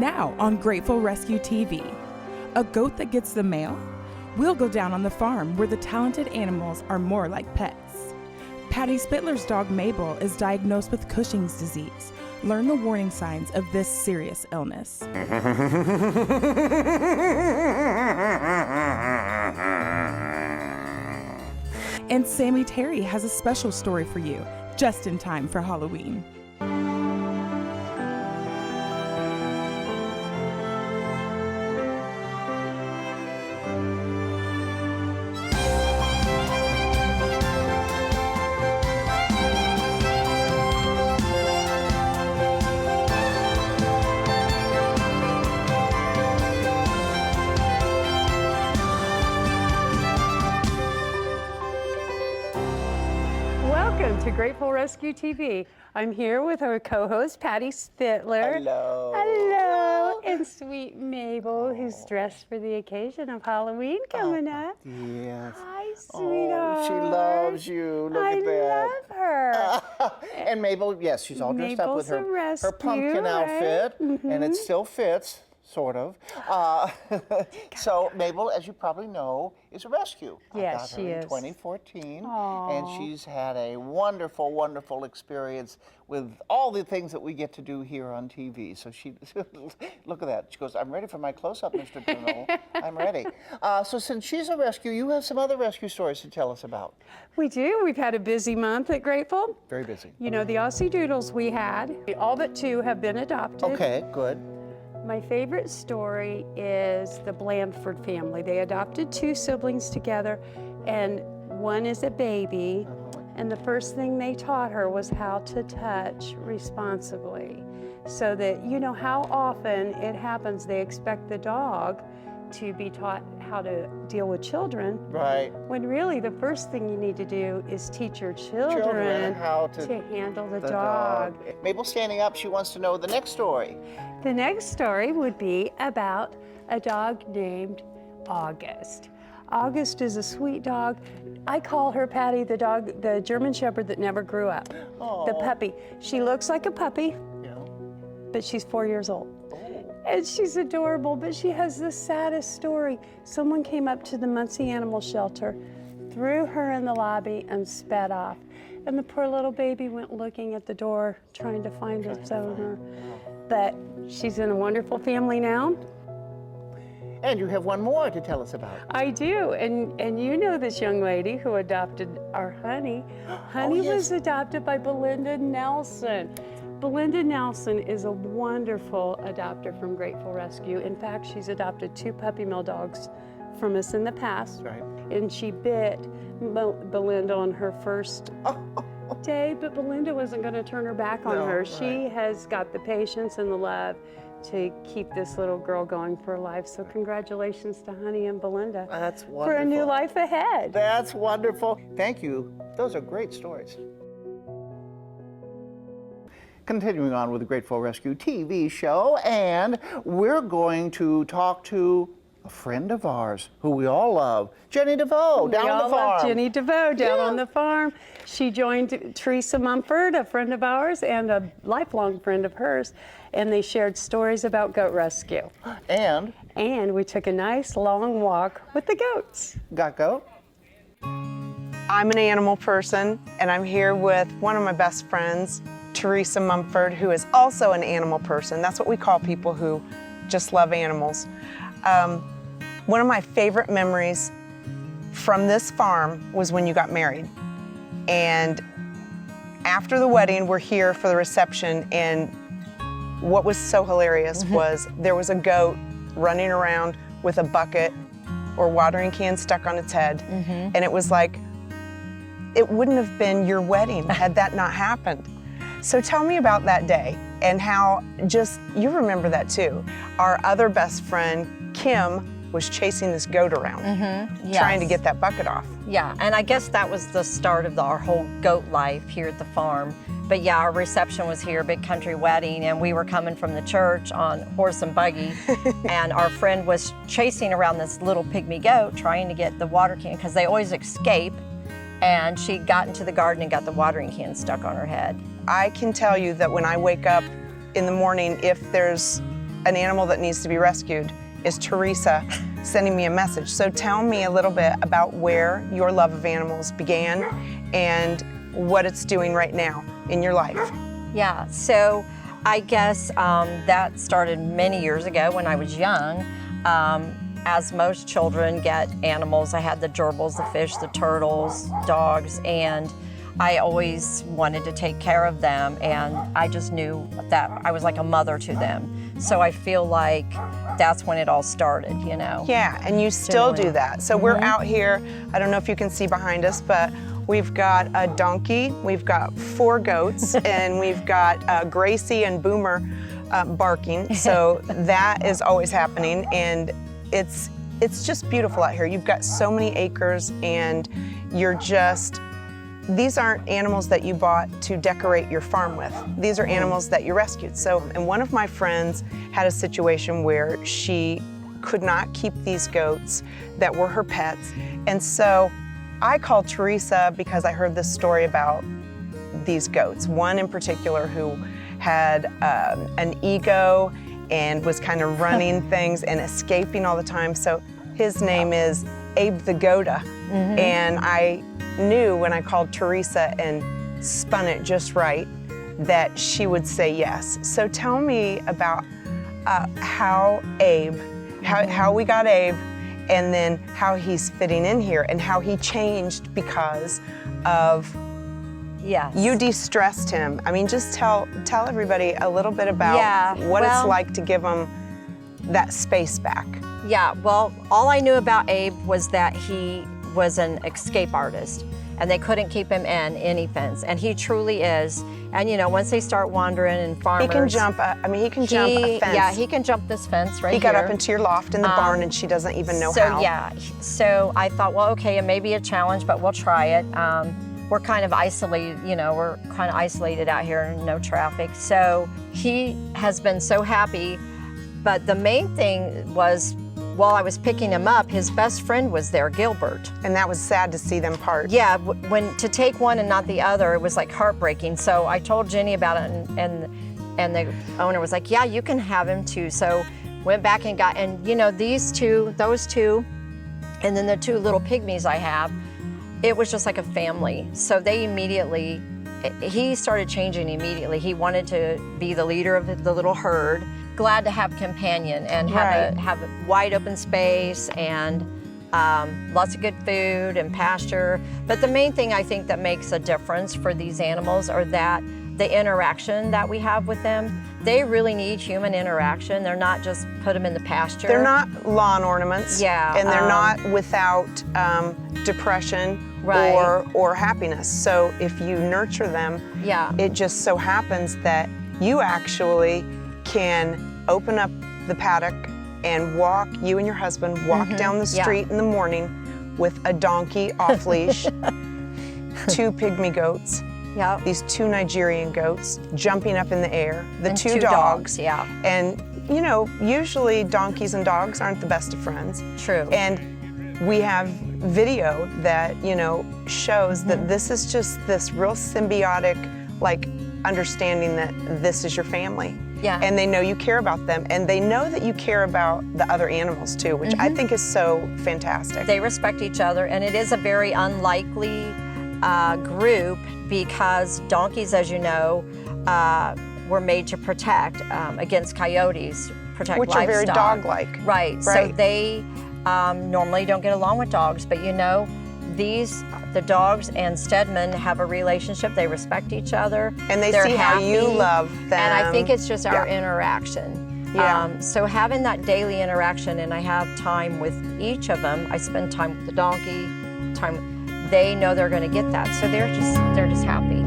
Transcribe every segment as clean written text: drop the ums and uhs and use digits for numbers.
Now on Grateful Rescue TV. A goat that gets the mail? We'll go down on the farm where the talented animals are more like pets. Patty Spittler's dog Mabel is diagnosed with Cushing's disease. Learn the warning signs of this serious illness. And Sammy Terry has a special story for you, just in time for Halloween. Welcome to Grateful Rescue TV. I'm here with our co-host, Patty Spittler. Hello. Hello. And sweet Mabel, who's dressed for the occasion of Halloween coming up. Yes. Hi, sweetheart. Oh, she loves you. Look at that. I love her. And Mabel, yes, she's all dressed up with Mabel's a rescue, her pumpkin right? outfit, and it still fits. Sort of. So Mabel, as you probably know, is a rescue. Yes, I got she her in is. 2014, Aww. and she's had a wonderful, wonderful experience with all the things that we get to do here on TV. So she, look at that. She goes, "I'm ready for my close-up, Mr. Bruno. I'm ready." So since she's a rescue, you have some other rescue stories to tell us about. We do. We've had a busy month at Grateful. Very busy. You know, the Aussie Doodles we had, all but 2 have been adopted. Okay, good. My favorite story is the Blandford family. They adopted 2 siblings together, and one is a baby, and the first thing they taught her was how to touch responsibly. So that, you know, how often it happens they expect the dog to be taught how to deal with children. Right. When really the first thing you need to do is teach your children how to handle the dog. Mabel's standing up. She wants to know the next story. The next story would be about a dog named August. August is a sweet dog. I call her, Patty, the dog, the German Shepherd that never grew up. Aww. The puppy. She looks like a puppy, Yeah. but she's 4 years old. And she's adorable, but she has the saddest story. Someone came up to the Muncie Animal Shelter, threw her in the lobby, and sped off. And the poor little baby went looking at the door, trying to find its owner. But she's in a wonderful family now. And you have one more to tell us about. I do, and you know this young lady who adopted our Honey. Honey yes. was adopted by Belinda Nelson. Belinda Nelson is a wonderful adopter from Grateful Rescue. In fact, she's adopted 2 puppy mill dogs from us in the past. Right. And she bit Belinda on her first day, but Belinda wasn't going to turn her back on her. Right. She has got the patience and the love to keep this little girl going for life. So congratulations to Honey and Belinda. That's wonderful. For a new life ahead. That's wonderful. Thank you. Those are great stories. Continuing on with the Grateful Rescue TV show, and we're going to talk to a friend of ours who we all love, Jenny Devoe, down on the farm. Love Jenny Devoe down on the farm. She joined Teresa Mumford, a friend of ours and a lifelong friend of hers, and they shared stories about goat rescue. And we took a nice long walk with the goats. got goat? I'm an animal person, and I'm here with one of my best friends, Teresa Mumford, who is also an animal person. That's what we call people who just love animals. One of my favorite memories from this farm was when you got married. And after the wedding, we're here for the reception, and what was so hilarious was there was a goat running around with a bucket or watering can stuck on its head. And it was like, it wouldn't have been your wedding had that not happened. So tell me about that day and how you remember that too. Our other best friend, Kim, was chasing this goat around, trying to get that bucket off. Yeah, and I guess that was the start of our whole goat life here at the farm. But yeah, our reception was here, big country wedding, and we were coming from the church on horse and buggy, and our friend was chasing around this little pygmy goat trying to get the water can, because they always escape, and she got into the garden and got the watering can stuck on her head. I can tell you that when I wake up in the morning, if there's an animal that needs to be rescued is Teresa sending me a message. So tell me a little bit about where your love of animals began and what it's doing right now in your life. Yeah, so I guess that started many years ago when I was young. As most children get animals, I had the gerbils, the fish, the turtles, dogs, and I always wanted to take care of them, and I just knew that I was like a mother to them. So I feel like that's when it all started, you know. Yeah, and you still do that. So we're out here, I don't know if you can see behind us, but we've got a donkey, we've got 4 goats, and we've got Gracie and Boomer barking. So that is always happening, and it's just beautiful out here. You've got so many acres, and these aren't animals that you bought to decorate your farm with. These are animals that you rescued. So, and one of my friends had a situation where she could not keep these goats that were her pets. And so I called Teresa because I heard this story about these goats. One in particular who had an ego and was kind of running things and escaping all the time. So his name is Abe the Goda. And I knew when I called Teresa and spun it just right that she would say yes. So tell me about how we got Abe, and then how he's fitting in here and how he changed because of you de-stressed him. I mean, just tell everybody a little bit about what it's like to give him that space back. Yeah, well, all I knew about Abe was that he was an escape artist, and they couldn't keep him in any fence, and he truly is. And you know, once they start wandering and farmers, he can jump. He can jump a fence. Yeah, he can jump this fence right here. He got up into your loft in the barn, and she doesn't even know how. So yeah, so I thought, well, okay, it may be a challenge, but we'll try it. We're kind of isolated, you know, we're kind of isolated out here, no traffic. So he has been so happy, but the main thing was, while I was picking him up, his best friend was there, Gilbert. And that was sad to see them part. Yeah, when to take one and not the other, it was like heartbreaking. So I told Jenny about it, and the owner was like, yeah, you can have him too. So went back and got, and you know, those two, and then the 2 little pygmies I have, it was just like a family. So he started changing immediately. He wanted to be the leader of the little herd. Glad to have companion and have a wide open space and lots of good food and pasture. But the main thing I think that makes a difference for these animals are that the interaction that we have with them. They really need human interaction. They're not just put them in the pasture. They're not lawn ornaments. Yeah. And they're not without depression or happiness. So if you nurture them, it just so happens that you actually can open up the paddock and you and your husband walk down the street in the morning with a donkey off leash, 2 pygmy goats, these 2 Nigerian goats jumping up in the air, the 2 dogs. And you know, usually donkeys and dogs aren't the best of friends. True. And we have video that, you know, shows that this is just this real symbiotic, like, understanding that this is your family. Yeah. And they know you care about them, and they know that you care about the other animals too, which I think is so fantastic. They respect each other, and it is a very unlikely group because donkeys, as you know, were made to protect against coyotes, protect which livestock. Are very dog-like. Right. So they normally don't get along with dogs, but you know, the dogs and Stedman have a relationship. They respect each other. And they're see happy, how you love them. And I think it's just our interaction. Yeah. So having that daily interaction, and I have time with each of them. I spend time with the donkey, they know they're going to get that. So they're just happy.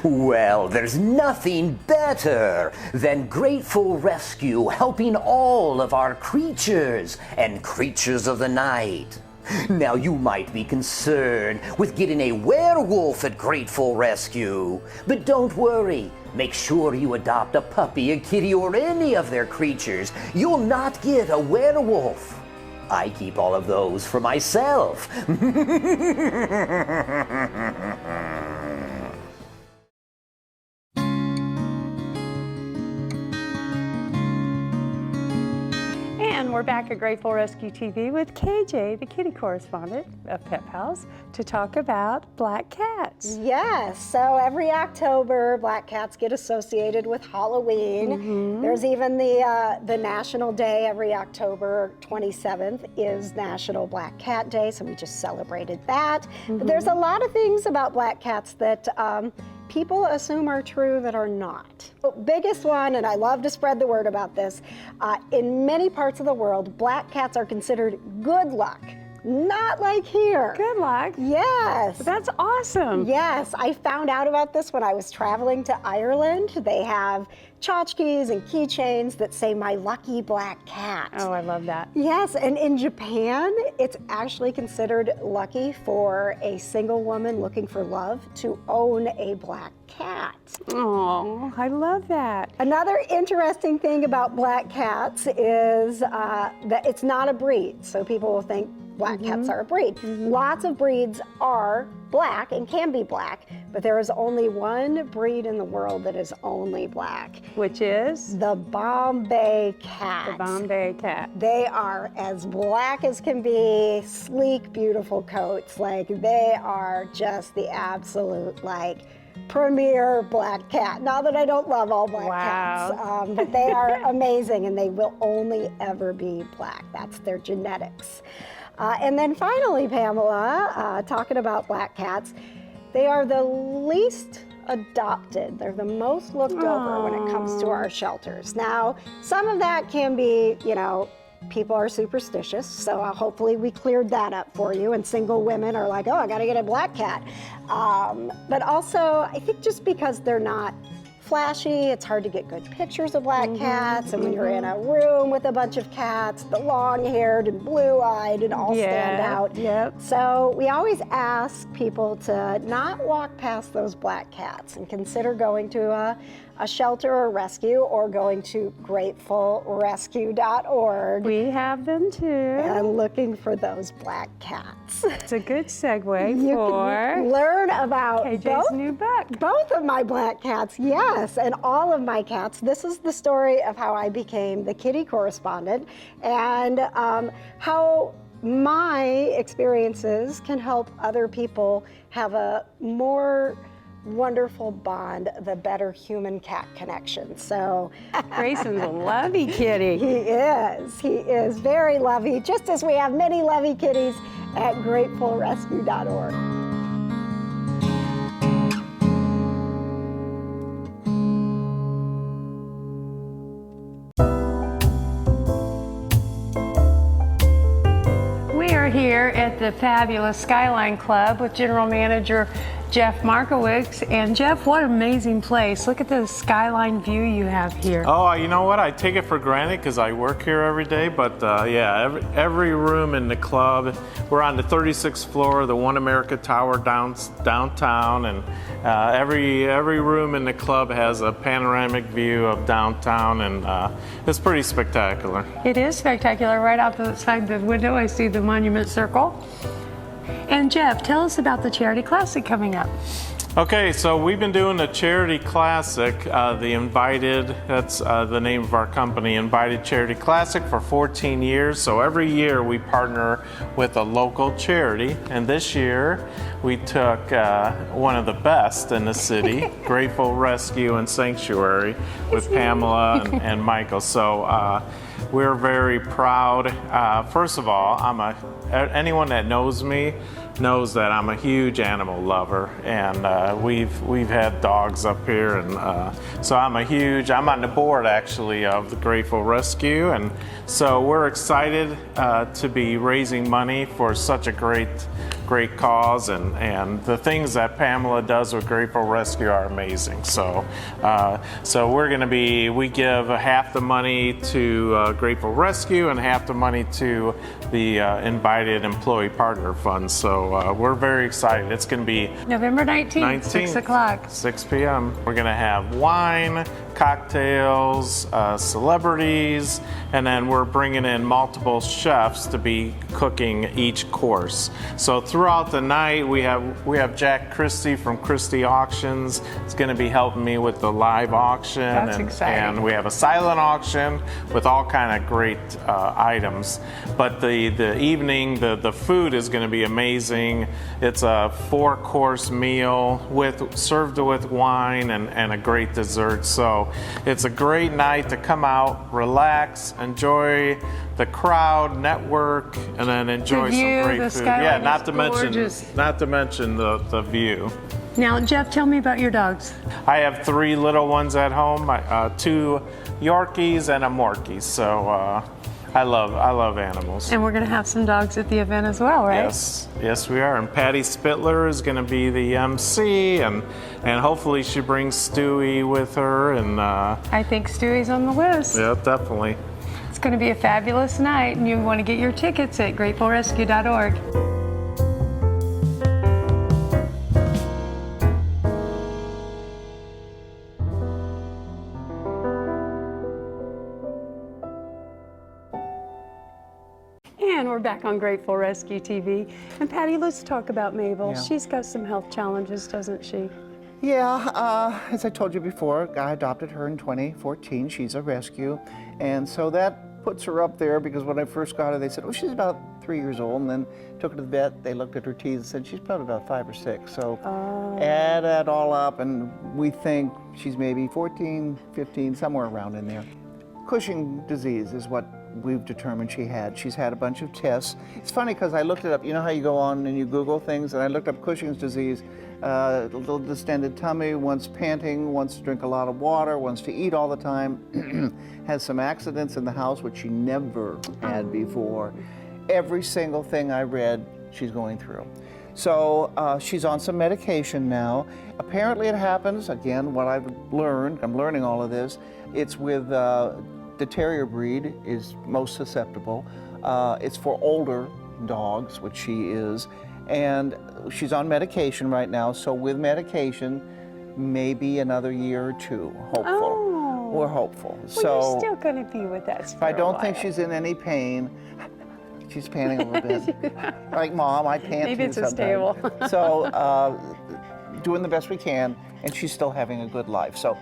Well, there's nothing better than Grateful Rescue helping all of our creatures and creatures of the night. Now, you might be concerned with getting a werewolf at Grateful Rescue, but don't worry. Make sure you adopt a puppy, a kitty, or any of their creatures. You'll not get a werewolf. I keep all of those for myself. And we're back at Grateful Rescue TV with KJ, the kitty correspondent of Pet Pals, to talk about black cats. Yes, so every October, black cats get associated with Halloween. There's even the National Day every October 27th is National Black Cat Day, so we just celebrated that. But there's a lot of things about black cats that people assume are true that are not. The biggest one, and I love to spread the word about this, in many parts of the world, black cats are considered good luck. Not like here. Good luck. Yes. That's awesome. Yes, I found out about this when I was traveling to Ireland. They have tchotchkes and keychains that say "My lucky black cat." Oh, I love that. Yes, and in Japan, it's actually considered lucky for a single woman looking for love to own a black cat. Oh, I love that. Another interesting thing about black cats is that it's not a breed. So people will think black cats are a breed. Lots of breeds are black and can be black, but there is only one breed in the world that is only black. Which is? The Bombay cat. The Bombay cat. They are as black as can be, sleek, beautiful coats. Like, they are just the absolute, like, premier black cat. Not that I don't love all black cats, but they are amazing, and they will only ever be black. That's their genetics. And then finally, Pamela, talking about black cats, they are the least adopted. They're the most looked over when it comes to our shelters. Now, some of that can be, you know, people are superstitious, so hopefully we cleared that up for you, and single women are like, oh, I gotta get a black cat. But also, I think just because they're not flashy, it's hard to get good pictures of black cats, and when you're in a room with a bunch of cats, the long-haired and blue-eyed and all stand out. So we always ask people to not walk past those black cats and consider going to a shelter or rescue, or going to gratefulrescue.org. We have them too. And looking for those black cats. It's a good segue You for can learn about KJ's new book. Both of my black cats, yes, and all of my cats. This is the story of how I became the kitty correspondent, and how my experiences can help other people have a more wonderful bond, the better human-cat connection. So Grayson's a lovey kitty. He is very lovey, just as we have many lovey kitties at gratefulrescue.org. We are here at the fabulous Skyline Club with General Manager Jeff Markowitz. And Jeff, what an amazing place. Look at the skyline view you have here. Oh, you know what? I take it for granted because I work here every day. But yeah, every room in the club, we're on the 36th floor of the One America Tower downtown, and every room in the club has a panoramic view of downtown, and it's pretty spectacular. It is spectacular. Right outside the window, I see the Monument Circle. And Jeff, tell us about the Charity Classic coming up. Okay, so we've been doing the Charity Classic, the Invited, that's the name of our company, Invited Charity Classic, for 14 years. So every year we partner with a local charity, and this year we took one of the best in the city, Grateful Rescue and Sanctuary, with Pamela and Michael. So we're very proud. First of all, anyone that knows me knows that I'm a huge animal lover, and we've had dogs up here, and so I'm on the board actually of the Grateful Rescue, and so we're excited to be raising money for such a great cause, and the things that Pamela does with Grateful Rescue are amazing. So we give half the money to Grateful Rescue and half the money to the Invited Employee Partner Fund. So we're very excited. It's going to be November 19th, 6 o'clock. 6 p.m. We're going to have wine, cocktails, celebrities, and then we're bringing in multiple chefs to be cooking each course. So throughout the night, we have Jack Christie from Christie Auctions. It's going to be helping me with the live auction. That's exciting. And we have a silent auction with all kind of great items. But the evening, the food is going to be amazing. It's a 4-course meal served with wine and a great dessert. So it's a great night to come out, relax, enjoy the crowd, network, and then enjoy The view, some great the food. skyline Yeah, is not to mention the view. Now, Jeff, tell me about your dogs. I have 3 little ones at home, 2 Yorkies and a Morkie. So I love animals. And we're going to have some dogs at the event as well, right? Yes, we are. And Patty Spittler is going to be the MC, and hopefully she brings Stewie with her. And I think Stewie's on the list. yeah, definitely. It's going to be a fabulous night, and you want to get your tickets at gratefulrescue.org. And we're back on Grateful Rescue TV. And Patty, let's talk about Mabel. Yeah. She's got some health challenges, doesn't she? Yeah, as I told you before, I adopted her in 2014. She's a rescue. And so that puts her up there because when I first got her, they said, oh, she's about 3 years old. And then took her to the vet. They looked at her teeth and said, she's probably about 5 or 6. So add that all up, and we think she's maybe 14, 15, somewhere around in there. Cushing disease is what we've determined she had. She's had a bunch of tests. It's funny because I looked it up. You know how you go on and you Google things? And I looked up Cushing's disease, a little distended tummy, wants panting, wants to drink a lot of water, wants to eat all the time, has some accidents in the house, which she never had before. Every single thing I read, she's going through. So she's on some medication now. Apparently it happens, again, what I've learned, I'm learning all of this, it's with the terrier breed is most susceptible. It's for older dogs, which she is, and she's on medication right now. So with medication, maybe another year or 2, hopeful. Oh. We're hopeful. Well, So you're still going to be with us for I a don't think while. she's in any pain. She's panting a little bit. Like, Mom, I pant Maybe too it's a sometimes. stable. So doing the best we can, and she's still having a good life. So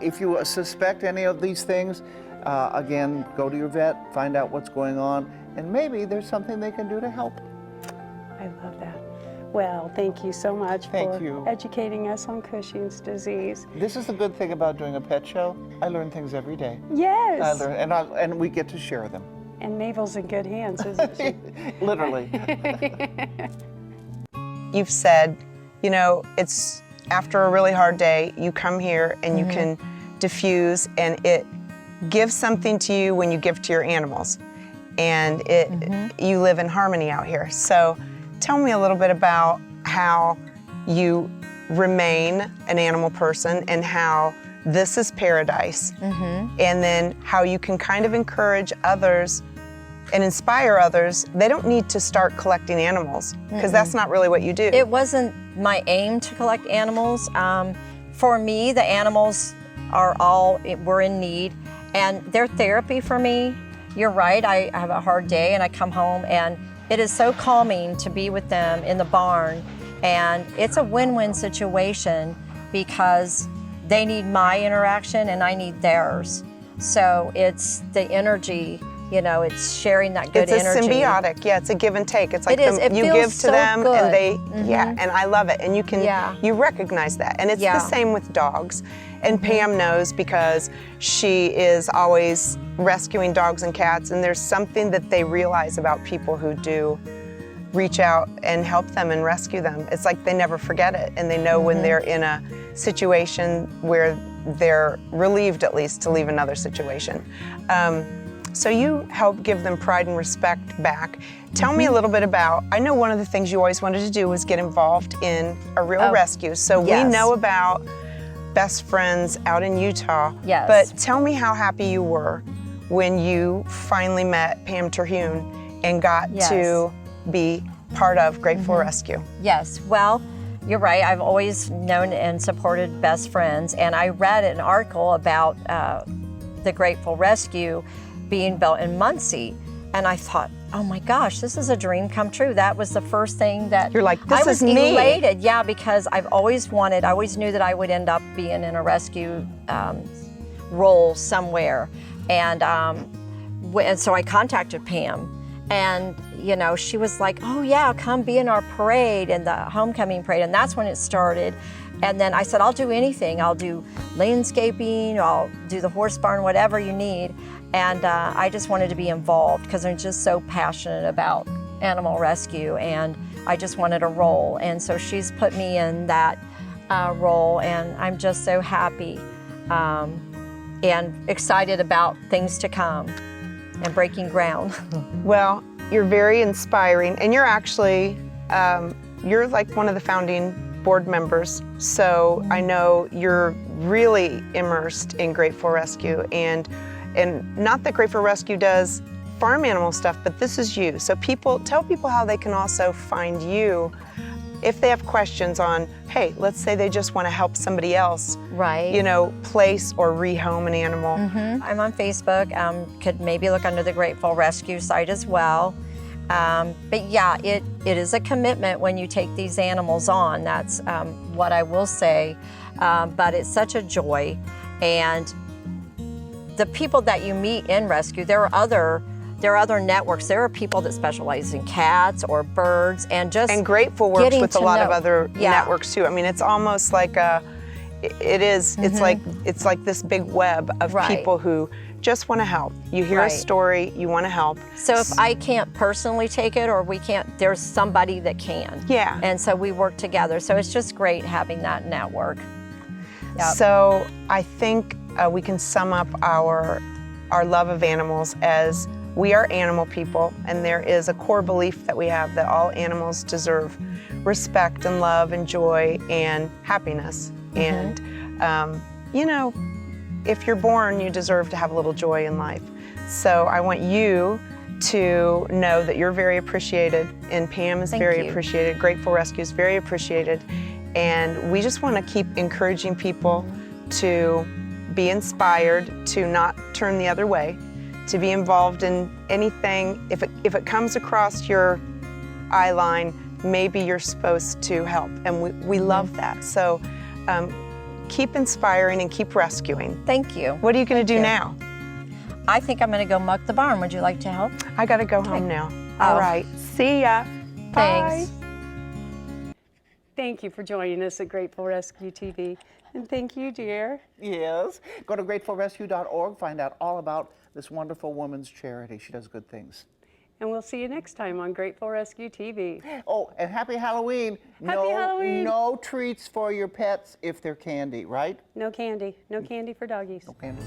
if you suspect any of these things, again, go to your vet, find out what's going on, and maybe there's something they can do to help. I love that. Well, thank you so much Thank for you. educating us on Cushing's disease. This is the good thing about doing a pet show. I learn things every day. Yes. I learn, and we get to share them. And Mabel's in good hands, isn't she? Literally. You've said, you know, it's after a really hard day, you come here and you can diffuse, and it gives something to you when you give to your animals. And you live in harmony out here. So tell me a little bit about how you remain an animal person and how this is paradise. And then how you can kind of encourage others and inspire others. They don't need to start collecting animals because that's not really what you do. It wasn't my aim to collect animals. For me, the animals were in need, and they're therapy for me. You're right, I have a hard day and I come home, and it is so calming to be with them in the barn. And it's a win-win situation because they need my interaction and I need theirs. So it's the energy, you know, it's sharing that good energy. It's a symbiotic, yeah, it's a give and take. It's like It is. It you feels give to so them good. and they, yeah, and I love it. And you can, Yeah. you recognize that. And it's the same with dogs. And Pam knows because she is always rescuing dogs and cats, and there's something that they realize about people who do reach out and help them and rescue them. It's like they never forget it, and they know when they're in a situation where they're relieved at least to leave another situation. So you help give them pride and respect back. Tell me a little bit about, I know one of the things you always wanted to do was get involved in a real rescue. So we know about Best Friends out in Utah. Yes. But tell me how happy you were when you finally met Pam Terhune and got to be part of Grateful Rescue. Yes, well, You're right. I've always known and supported Best Friends, and I read an article about the Grateful Rescue being built in Muncie, and I thought, oh my gosh, this is a dream come true. That was the first thing that You're like, this I was is me. elated. Yeah, because I always knew that I would end up being in a rescue role somewhere, and so I contacted Pam. And, you know, she was like, oh yeah, come be in our parade and the homecoming parade. And that's when it started. And then I said, I'll do anything. I'll do landscaping, I'll do the horse barn, whatever you need. And I just wanted to be involved because I'm just so passionate about animal rescue, and I just wanted a role. And so she's put me in that role, and I'm just so happy and excited about things to come and breaking ground. Well, you're very inspiring, and you're actually, you're like one of the founding board members, so I know you're really immersed in Grateful Rescue, and not that Grateful Rescue does farm animal stuff, but this is you. So tell people how they can also find you if they have questions on, hey, let's say they just want to help somebody else, Right. you know, place or rehome an animal. I'm on Facebook. Could maybe look under the Grateful Rescue site as well. But yeah, it is a commitment when you take these animals on. That's what I will say. But it's such a joy. And the people that you meet in rescue, there are other networks. There are people that specialize in cats or birds, and Grateful works with a lot of other Yeah. networks too. I mean, it's almost like it's like this big web of Right. people who just want to help. You hear a Right. story, you want to help. So if I can't personally take it, or we can't, there's somebody that can. Yeah. And so we work together. So it's just great having that network. Yep. So I think we can sum up our love of animals as we are animal people, and there is a core belief that we have that all animals deserve respect and love and joy and happiness. And, you know, if you're born, you deserve to have a little joy in life. So I want you to know that you're very appreciated, and Pam is Thank very you. appreciated, Grateful Rescue is very appreciated, and we just want to keep encouraging people to be inspired, to not turn the other way, to be involved in anything. If it comes across your eye line, maybe you're supposed to help, and we love that. So keep inspiring and keep rescuing. Thank you. What are you going to do you. now? I think I'm going to go muck the barn. Would you like to help? I got to go home now. Oh. All right. See ya. Bye. Thanks. Thank you for joining us at Grateful Rescue TV. And thank you, dear. Yes. Go to gratefulrescue.org, find out all about this wonderful woman's charity. She does good things. And we'll see you next time on Grateful Rescue TV. Oh, and happy Halloween. Happy Halloween. No treats for your pets if they're candy, right? No candy. No candy for doggies. No candy.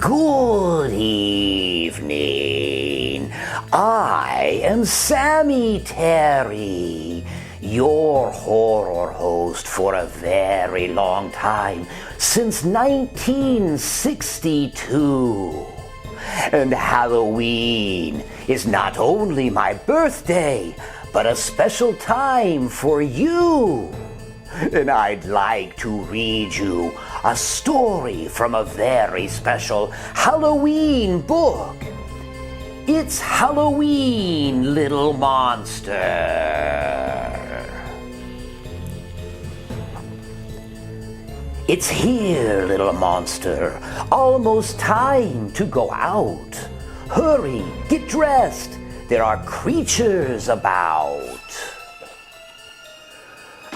Good evening. I am Sammy Terry, your horror host for a very long time, since 1962. And Halloween is not only my birthday, but a special time for you. And I'd like to read you a story from a very special Halloween book. It's Halloween, Little Monster. It's here, little monster. Almost time to go out. Hurry, get dressed. There are creatures about.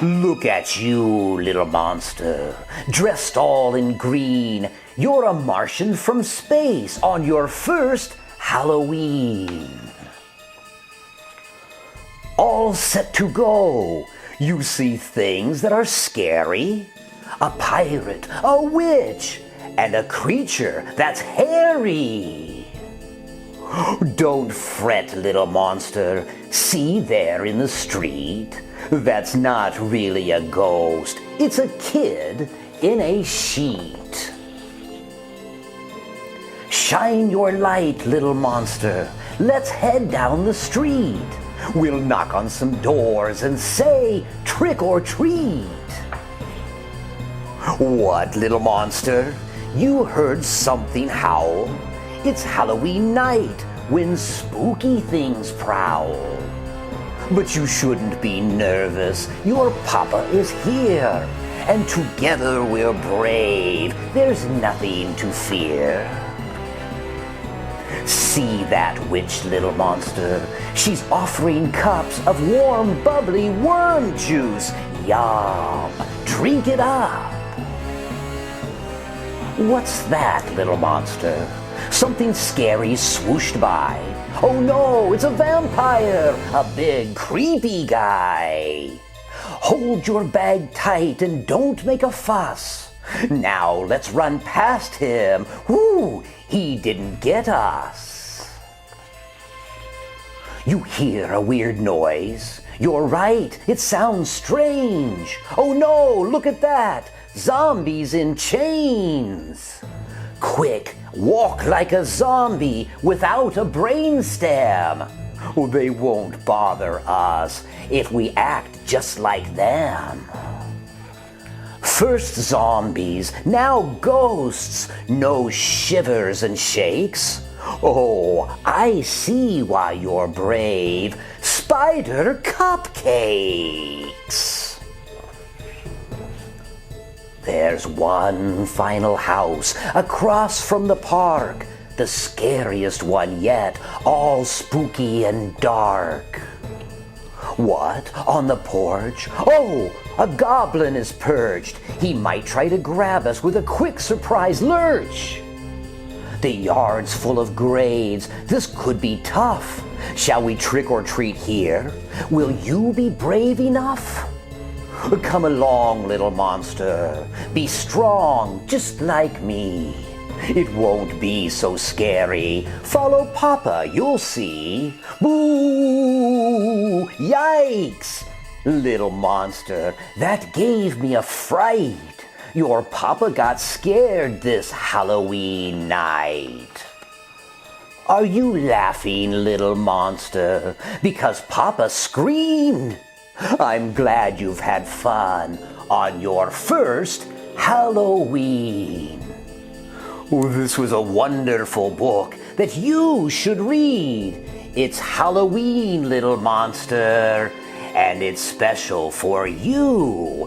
Look at you, little monster, dressed all in green. You're a Martian from space on your first Halloween. All set to go. You see things that are scary. A pirate, a witch, and a creature that's hairy. Don't fret, little monster. See there in the street? That's not really a ghost. It's a kid. in a sheet. Shine your light, little monster. Let's head down the street. We'll knock on some doors and say, trick or treat. What, little monster? You heard something howl? It's Halloween night when spooky things prowl. But you shouldn't be nervous. Your papa is here. And together we're brave. There's nothing to fear. See that witch, little monster. She's offering cups of warm, bubbly worm juice. Yum! Drink it up. What's that, little monster? Something scary swooshed by. Oh no, it's a vampire, a big creepy guy. Hold your bag tight and don't make a fuss. Now let's run past him. Whoo, he didn't get us. You hear a weird noise? You're right, it sounds strange. Oh no, look at that. Zombies in chains. Quick, walk like a zombie without a brainstem. Oh, they won't bother us if we act just like them. First zombies, now ghosts, no shivers and shakes. Oh, I see why you're brave. Spider cupcakes. There's one final house across from the park, the scariest one yet, all spooky and dark. What? On the porch? Oh, a goblin is perched. He might try to grab us with a quick surprise lurch. The yard's full of graves. This could be tough. Shall we trick or treat here? Will you be brave enough? Come along, little monster. Be strong, just like me. It won't be so scary. Follow Papa, you'll see. Boo! Yikes! Little monster, that gave me a fright. Your Papa got scared this Halloween night. Are you laughing, little monster, because Papa screamed? I'm glad you've had fun on your first Halloween. Oh, this was a wonderful book that you should read. It's Halloween, little monster, and it's special for you.